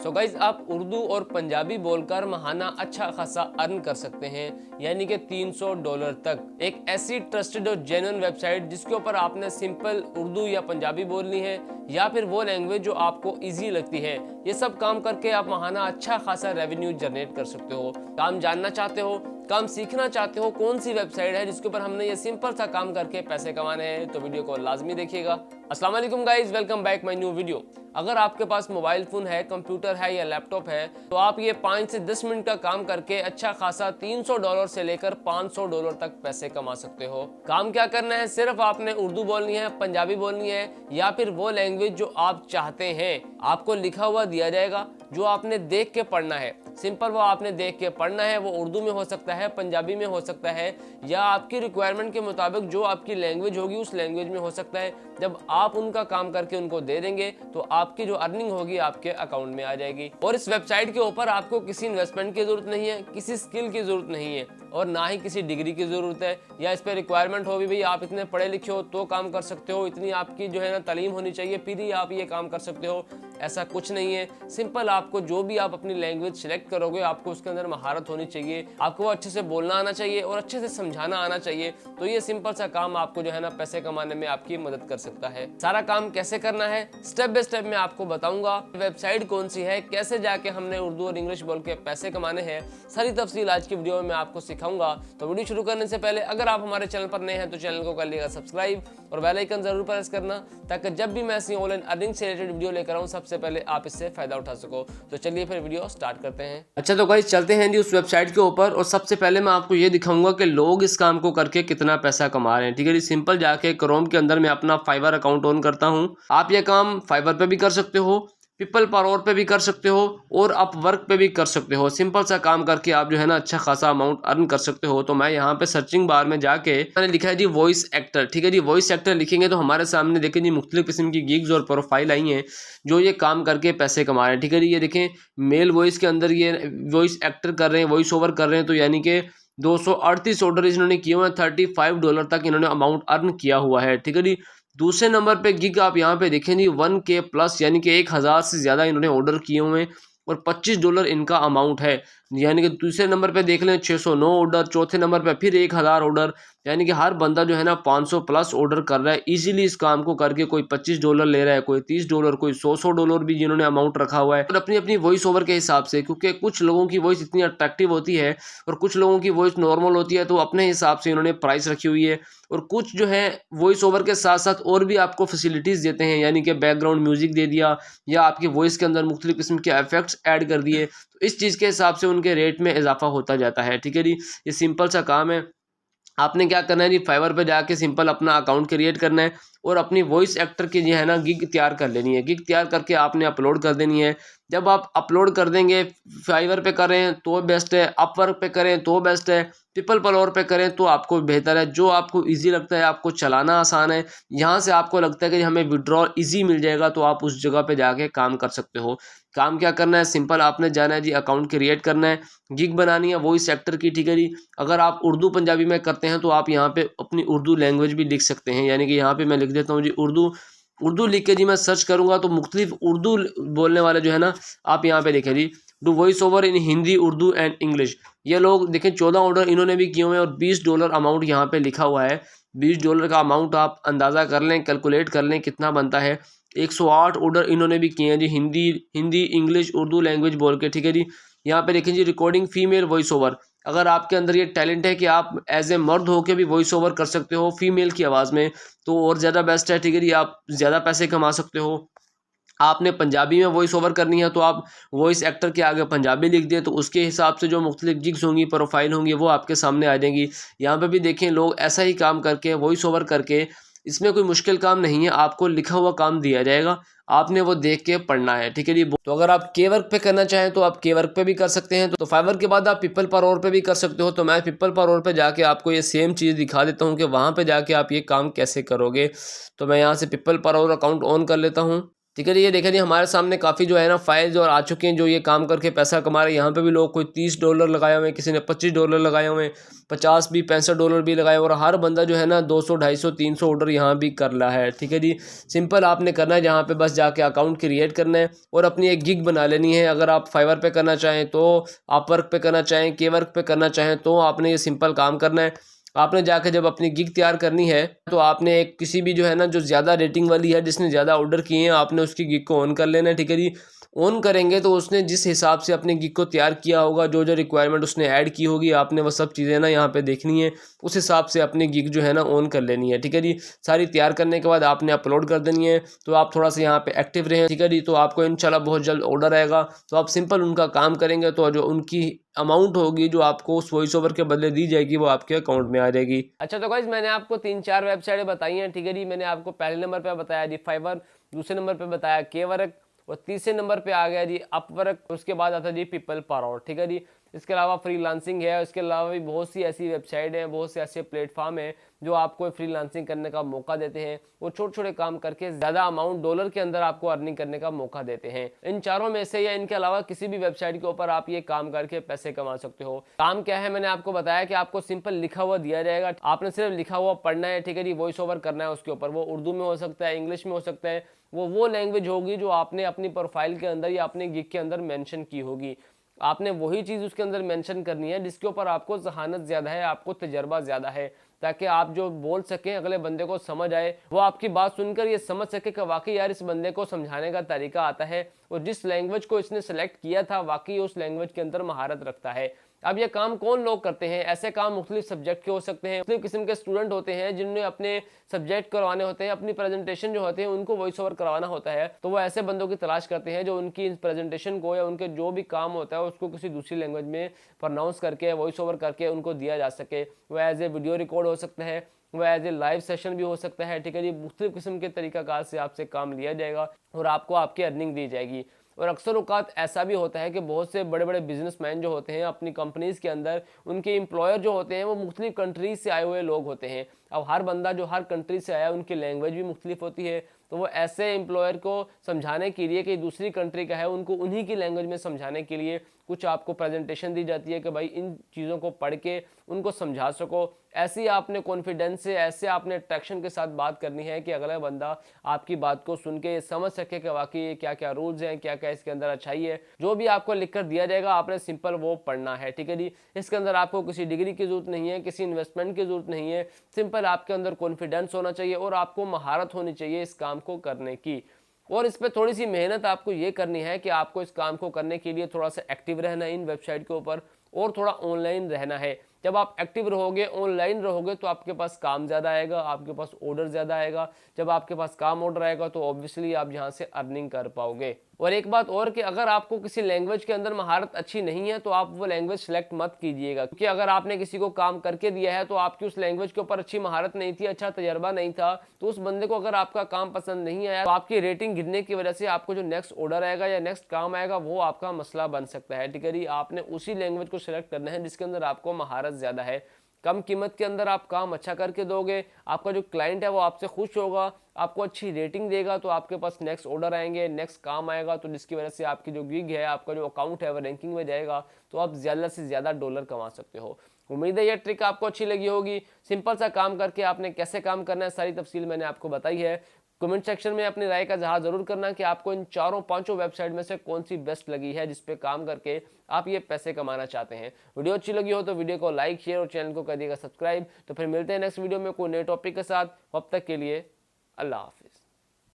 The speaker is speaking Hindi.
सो गाइज आप उर्दू और पंजाबी बोलकर महाना अच्छा खासा अर्न कर सकते हैं, यानी कि $300 तक। एक ऐसी ट्रस्टेड और जेन्युइन वेबसाइट जिसके ऊपर आपने सिंपल उर्दू या पंजाबी बोलनी है या फिर वो लैंग्वेज जो आपको इजी लगती है। ये सब काम करके आप महाना अच्छा खासा रेवेन्यू जनरेट कर सकते हो। काम जानना चाहते हो, काम सीखना चाहते हो, कौन सी वेबसाइट है जिसके ऊपर हमने ये सिंपल सा काम करके पैसे कमाने हैं, तो वीडियो को लाजमी देखिएगा। अस्सलाम वालेकुम guys, welcome back my new video. अगर आपके पास मोबाइल फोन है, कंप्यूटर है या लैपटॉप है, तो आप ये 5 से 10 मिनट का काम करके अच्छा खासा $300 से लेकर $500 तक पैसे कमा सकते हो। काम क्या करना है, सिर्फ आपने उर्दू बोलनी है, पंजाबी बोलनी है या फिर वो लैंग्वेज जो आप चाहते हैं। आपको लिखा हुआ दिया जाएगा जो आपने देख के पढ़ना है। सिंपल वो आपने देख के पढ़ना है। वो उर्दू में हो सकता है, पंजाबी में हो सकता है या आपकी रिक्वायरमेंट के मुताबिक जो आपकी लैंग्वेज होगी उस लैंग्वेज में हो सकता है। जब आप उनका काम करके उनको दे देंगे तो आपकी जो अर्निंग होगी आपके अकाउंट में आ जाएगी। और इस वेबसाइट के ऊपर आपको किसी इन्वेस्टमेंट की जरूरत नहीं है, किसी स्किल की जरूरत नहीं है और ना ही किसी डिग्री की जरूरत है या इस पर रिक्वायरमेंट हो भी भाई आप इतने पढ़े लिखे हो तो काम कर सकते हो, इतनी आपकी जो है ना तालीम होनी चाहिए फिर ही आप ये काम कर सकते हो। ऐसा कुछ नहीं है। सिंपल आपको जो भी आप अपनी लैंग्वेज सिलेक्ट करोगे आपको उसके अंदर महारत होनी चाहिए, आपको अच्छे से बोलना आना चाहिए और अच्छे से समझाना आना चाहिए। तो ये सिंपल सा काम आपको जो है ना पैसे कमाने में आपकी मदद कर सकता है। सारा काम कैसे करना है स्टेप बाय स्टेप मैं आपको बताऊंगा। वेबसाइट कौन सी है, कैसे जाके हमने उर्दू और इंग्लिश बोल के पैसे कमाने हैं, सारी तफसील आज की वीडियो में मैं आपको सिखाऊंगा। तो वीडियो शुरू करने से पहले अगर आप हमारे चैनल पर नए हैं तो चैनल को कर लीजिएगा सब्सक्राइब और बेल आइकन जरूर प्रेस करना, ताकि जब भी मैं ऐसी ऑनलाइन अर्निंग से रिलेटेड वीडियो लेकर आऊं सबसे पहले आप इससे फायदा उठा सको। तो चलिए फिर वीडियो स्टार्ट करते हैं। अच्छा तो गाइस चलते हैं जी उस वेबसाइट के ऊपर और सबसे पहले मैं आपको ये दिखाऊंगा कि लोग इस काम को करके कितना पैसा कमा रहे हैं। ठीक है जी, सिंपल जाके क्रोम के अंदर मैं अपना फाइवर अकाउंट ऑन करता हूँ। आप ये काम फाइवर पे भी कर सकते हो, पीपल पावर पे भी कर सकते हो और अपवर्क पे भी कर सकते हो। सिंपल सा काम करके आप जो है ना अच्छा खासा अमाउंट अर्न कर सकते हो। तो मैं यहाँ पे सर्चिंग बार में जाके मैंने लिखा है जी वॉइस एक्टर। ठीक है जी, वॉइस एक्टर लिखेंगे तो हमारे सामने देखें जी मुख्तलिफ किस्म की गिग्स और प्रोफाइल आई हैं जो ये काम करके पैसे कमा रहे हैं। ठीक है जी, ये देखें मेल वॉइस के अंदर ये वॉइस एक्टर कर रहे हैं, वॉइस ओवर कर रहे हैं। तो यानी कि 238 ऑर्डर इन्होंने किए हुए हैं, $35 तक इन्होंने अमाउंट अर्न किया हुआ है। ठीक है जी, दूसरे नंबर पे गिग आप यहाँ पे देखें जी 1K प्लस यानी कि 1000 से ज़्यादा इन्होंने ऑर्डर किए हुए हैं और $25 इनका अमाउंट है। यानी कि दूसरे नंबर पे देख लें 609 ऑर्डर, चौथे नंबर पे फिर 1000 ऑर्डर। यानी कि हर बंदा जो है ना 500 प्लस ऑर्डर कर रहा है इजीली इस काम को करके। कोई $25 ले रहा है, कोई $30, कोई $100 भी जिन्होंने अमाउंट रखा हुआ है। और अपनी अपनी वॉइस ओवर के हिसाब से, क्योंकि कुछ लोगों की वॉइस इतनी अट्रैक्टिव होती है और कुछ लोगों की वॉइस नॉर्मल होती है, तो अपने हिसाब से इन्होंने प्राइस रखी हुई है। और कुछ जो है वॉइस ओवर के साथ साथ और भी आपको फैसिलिटीज़ देते हैं, यानी कि बैकग्राउंड म्यूजिक दे दिया या आपकी वॉइस के अंदर मुख्तलिफ किस्म के इफेक्ट्स ऐड कर दिए। तो इस चीज़ के हिसाब से उनके रेट में इजाफा होता जाता है। ठीक है जी, ये सिंपल सा काम है। आपने क्या करना है जी, फाइवर पे जाके सिंपल अपना अकाउंट क्रिएट करना है और अपनी वॉइस एक्टर की जो है ना गिग तैयार कर लेनी है। गिग तैयार करके आपने अपलोड कर देनी है। जब आप अपलोड कर देंगे, फाइवर पे करें तो बेस्ट है, अपवर्क पे करें तो बेस्ट है, पीपल पावर पे करें तो आपको बेहतर है। जो आपको इजी लगता है, आपको चलाना आसान है, यहाँ से आपको लगता है कि हमें विड्रॉल इजी मिल जाएगा, तो आप उस जगह पे जाके काम कर सकते हो। काम क्या करना है, सिंपल आपने जाना है जी अकाउंट क्रिएट करना है, गिग बनानी है वॉइस एक्टर की। ठीक है जी, अगर आप उर्दू पंजाबी में करते हैं तो आप यहाँ पे अपनी उर्दू लैंग्वेज भी लिख सकते हैं। यानी कि यहाँ पे मैं लिख देता हूँ जी उर्दू। उर्दू लिख के जी मैं सर्च करूँगा तो मुख्तलिफ उर्दू बोलने वाले जो है ना आप यहाँ पे देखें जी do voice over in Hindi, Urdu and English. ये लोग देखें 14 ऑर्डर इन्होंने भी किए हुए हैं और $20 अमाउंट यहाँ पे लिखा हुआ है। $20 का अमाउंट आप अंदाज़ा कर लें, कैलकुलेट कर लें कितना बनता है। 108 ऑर्डर इन्होंने भी किए हैं जी हिंदी इंग्लिश उर्दू लैंग्वेज बोल के। ठीक है जी, यहाँ पे देखें जी रिकॉर्डिंग फीमेल वॉइस ओवर। अगर आपके अंदर ये टैलेंट है कि आप एज ए मर्द होकर भी वॉइस ओवर कर सकते हो फीमेल की आवाज़ में, तो और ज़्यादा बेस्ट है। ठीक है जी, आप ज़्यादा पैसे कमा सकते हो। आपने पंजाबी में वॉइस ओवर करनी है तो आप वॉइस एक्टर के आगे पंजाबी लिख दिए, तो उसके हिसाब से जो मुख्तलिफ गिग्स होंगी, प्रोफाइल होंगी, वो आपके सामने आ जाएंगी। यहाँ पे भी देखें लोग ऐसा ही काम करके वॉइस ओवर करके, इसमें कोई मुश्किल काम नहीं है, आपको लिखा हुआ काम दिया जाएगा, आपने वो देख के पढ़ना है। ठीक है जी, तो अगर आप के वर्क पे करना चाहें तो आप के वर्क पे भी कर सकते हैं। तो फाइवर के बाद आप पीपल पावर पे भी कर सकते हो। तो मैं पीपल पावर पे जाके आपको ये सेम चीज़ दिखा देता हूँ कि वहाँ पे जाके आप ये काम कैसे करोगे। तो मैं यहाँ से पीपल पावर अकाउंट ऑन कर लेता हूँ ठीक है जी, ये देखें जी हमारे सामने काफ़ी जो है ना फाइल्स और आ चुके हैं जो ये काम करके पैसा कमा रहे हैं। यहाँ पे भी लोग कोई $30 लगाए हुए हैं, किसी ने $25 लगाए हुए हैं, 50 भी $65 भी लगाए, और हर बंदा जो है ना 200 250 300 ऑर्डर यहाँ भी कर रहा है। ठीक है जी, सिंपल आपने करना है जहाँ पे बस जाके अकाउंट क्रिएट करना है और अपनी एक गिग बना लेनी है। अगर आप फाइवर पे करना चाहें तो, आप वर्क पे करना चाहें, के वर्क पे करना चाहें तो आपने ये सिंपल काम करना है। आपने जाके जब अपनी गिग तैयार करनी है तो आपने एक किसी भी जो है ना जो ज़्यादा रेटिंग वाली है, जिसने ज़्यादा ऑर्डर किए हैं, आपने उसकी गिग को ऑन कर लेना है। ठीक है जी, ऑन करेंगे तो उसने जिस हिसाब से अपनी गिग को तैयार किया होगा, जो जो रिक्वायरमेंट उसने ऐड की होगी, आपने वो सब चीज़ें ना यहाँ पे देखनी है, उस हिसाब से अपनी गिग जो है ना ऑन कर लेनी है। ठीक है जी, सारी तैयार करने के बाद आपने अपलोड कर देनी है। तो आप थोड़ा सा यहाँ पे एक्टिव रहें। ठीक है जी, तो आपको इंशाल्लाह बहुत जल्द ऑर्डर आएगा, तो आप सिंपल उनका काम करेंगे तो जो उनकी अमाउंट होगी जो आपको उस वॉइस ओवर के बदले दी जाएगी वो आपके अकाउंट में आ जाएगी। अच्छा तो गाइस मैंने आपको 3-4 वेबसाइटें बताई हैं। ठीक है जी, मैंने आपको पहले नंबर पे बताया जी फाइवर, दूसरे नंबर पे बताया के वर्क, और तीसरे नंबर पे आ गया जी अपवर्क, उसके बाद आता है जी पीपल पर। ठीक है जी, इसके अलावा फ्रीलांसिंग है, इसके अलावा भी बहुत सी ऐसी वेबसाइट हैं, बहुत से ऐसे प्लेटफॉर्म हैं जो आपको फ्रीलांसिंग करने का मौका देते हैं। वो छोटे छोटे काम करके ज़्यादा अमाउंट डॉलर के अंदर आपको अर्निंग करने का मौका देते हैं। इन चारों में से या इनके अलावा किसी भी वेबसाइट के ऊपर आप ये काम करके पैसे कमा सकते हो। काम क्या है, मैंने आपको बताया कि आपको सिंपल लिखा हुआ दिया जाएगा, आपने सिर्फ लिखा हुआ पढ़ना है। ठीक है जी, वॉइस ओवर करना है उसके ऊपर, वो उर्दू में हो सकता है, इंग्लिश में हो सकता है, वो लैंग्वेज होगी जो आपने अपनी प्रोफाइल के अंदर या अपने गिग के अंदर मेंशन की होगी। आपने वही चीज़ उसके अंदर मेंशन करनी है जिसके ऊपर आपको जहानत ज़्यादा है, आपको तजर्बा ज़्यादा है, ताकि आप जो बोल सकें अगले बंदे को समझ आए, वो आपकी बात सुनकर ये समझ सके कि वाकई यार इस बंदे को समझाने का तरीका आता है, और जिस लैंग्वेज को इसने सेलेक्ट किया था वाकई उस लैंग्वेज के अंदर महारत रखता है। अब ये काम कौन लोग करते हैं? ऐसे काम मुख्तलिफ सब्जेक्ट के हो सकते हैं, मुख्तलिफ किस्म के स्टूडेंट होते हैं जिन्हें अपने सब्जेक्ट करवाने होते हैं, अपनी प्रेजेंटेशन जो होते हैं उनको वॉइस ओवर करवाना होता है, तो वो ऐसे बंदों की तलाश करते हैं जो उनकी प्रेजेंटेशन को या उनके जो भी काम होता है उसको किसी दूसरी लैंग्वेज में प्रोनाउंस करके वॉइस ओवर करके उनको दिया जा सके। वो एज ए वीडियो रिकॉर्ड हो सकता है, वो एज ए लाइव सेशन भी हो सकता है। ठीक है जी, मुख्तलिफ किस्म के तरीकाकार से आपसे काम लिया जाएगा और आपको आपकी अर्निंग दी जाएगी। और अक्सर औकात ऐसा भी होता है कि बहुत से बड़े बड़े बिजनेसमैन जो होते हैं अपनी कंपनीज़ के अंदर, उनके एम्प्लॉयर जो होते हैं वो मुख्तलिफ कंट्रीज़ से आए हुए लोग होते हैं। अब हर बंदा जो हर कंट्री से आया उनकी लैंग्वेज भी मुख्तलिफ होती है, तो वो ऐसे एम्प्लॉयर को समझाने के लिए कि दूसरी कंट्री का है, उनको उन्हीं की लैंग्वेज में समझाने के लिए कुछ आपको प्रेजेंटेशन दी जाती है कि भाई इन चीज़ों को पढ़ के उनको समझा सको। ऐसे ही आपने कॉन्फिडेंस से, ऐसे आपने अट्रैक्शन के साथ बात करनी है कि अगला बंदा आपकी बात को सुन के समझ सके कि वाकई क्या क्या रूल्स हैं, क्या क्या इसके अंदर अच्छाई है। जो भी आपको लिख कर दिया जाएगा आपने सिंपल वो पढ़ना है। ठीक है जी, इसके अंदर आपको किसी डिग्री की जरूरत नहीं है, किसी इन्वेस्टमेंट की जरूरत नहीं है, सिंपल आपके अंदर कॉन्फिडेंस होना चाहिए और आपको महारत होनी चाहिए इस काम को करने की। और इस पर थोड़ी सी मेहनत आपको ये करनी है कि आपको इस काम को करने के लिए थोड़ा सा एक्टिव रहना है इन वेबसाइट के ऊपर, और थोड़ा ऑनलाइन रहना है। जब आप एक्टिव रहोगे, ऑनलाइन रहोगे, तो आपके पास काम ज़्यादा आएगा, आपके पास ऑर्डर ज़्यादा आएगा। जब आपके पास काम ऑर्डर आएगा तो ऑब्वियसली आप यहाँ से अर्निंग कर पाओगे। और एक बात और कि अगर आपको किसी लैंग्वेज के अंदर महारत अच्छी नहीं है तो आप वो लैंग्वेज सेलेक्ट मत कीजिएगा, क्योंकि अगर आपने किसी को काम करके दिया है तो आपकी उस लैंग्वेज के ऊपर अच्छी महारत नहीं थी, अच्छा तजर्बा नहीं था, तो उस बंदे को अगर आपका काम पसंद नहीं आया तो आपकी रेटिंग गिरने की वजह से आपको जो नेक्स्ट ऑर्डर आएगा या नेक्स्ट काम आएगा वो आपका मसला बन सकता है। ठीक है जी, आपने उसी लैंग्वेज को सिलेक्ट करना है जिसके अंदर आपको महारत ज़्यादा है। कम कीमत के अंदर आप काम अच्छा करके दोगे, आपका जो क्लाइंट है वो आपसे खुश होगा, आपको अच्छी रेटिंग देगा, तो आपके पास नेक्स्ट ऑर्डर आएंगे, नेक्स्ट काम आएगा, तो जिसकी वजह से आपकी जो गिग है, आपका जो अकाउंट है वो रैंकिंग में जाएगा, तो आप ज़्यादा से ज़्यादा डॉलर कमा सकते हो। उम्मीद है ये ट्रिक आपको अच्छी लगी होगी। सिंपल सा काम करके आपने कैसे काम करना है सारी तफसील मैंने आपको बताई है। कमेंट सेक्शन में अपनी राय का इजहार जरूर करना कि आपको इन चारों पांचों वेबसाइट में से कौन सी बेस्ट लगी है जिस पे काम करके आप ये पैसे कमाना चाहते हैं। वीडियो अच्छी लगी हो तो वीडियो को लाइक, शेयर और चैनल को कर दिएगा सब्सक्राइब। तो फिर मिलते हैं नेक्स्ट वीडियो में कोई नए टॉपिक के साथ। अब तक के लिए अल्लाह हाफ़िज़।